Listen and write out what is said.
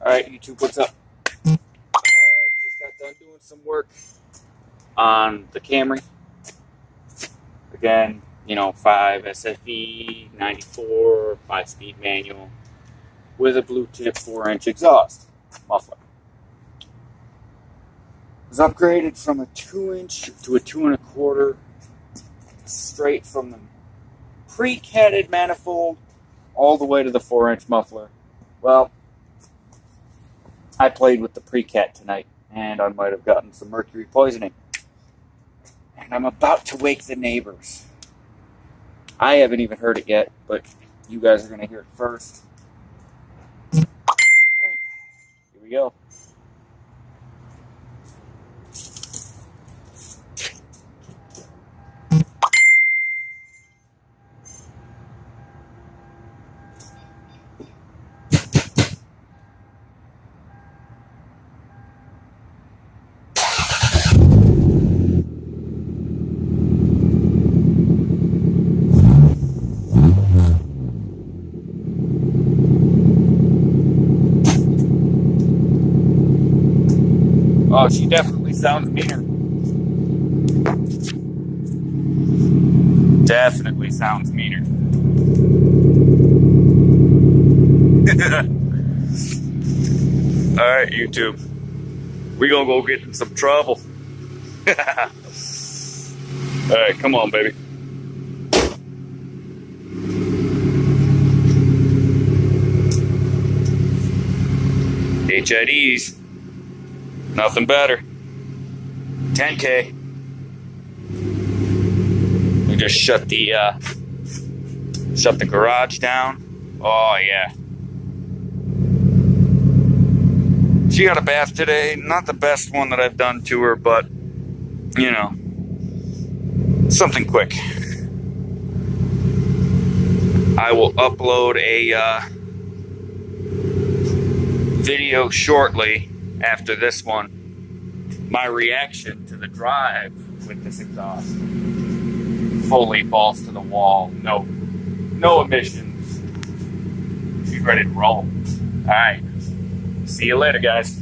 Alright, YouTube, what's up? Just got done doing some work on the Camry. Again, 5 SFE, 94, 5-speed manual with a blue tip 4-inch exhaust muffler. It was upgraded from a 2-inch to a 2 1/4, straight from the pre-catted manifold all the way to the 4-inch muffler. Well, I played with the pre-cat tonight, and I might have gotten some mercury poisoning. And I'm about to wake the neighbors. I haven't even heard it yet, but you guys are going to hear it first. All right, here we go. Oh, she definitely sounds meaner. Definitely sounds meaner. Alright, YouTube. We gonna go get in some trouble. Alright, come on, baby. HIDs. Nothing better. 10K. We just shut the garage down. Oh yeah. She got a bath today. Not the best one that I've done to her, but something quick. I will upload a video shortly after this one. My reaction to the drive with this exhaust. Fully balls to the wall. No emissions. She's ready to roll. Alright. See you later, guys.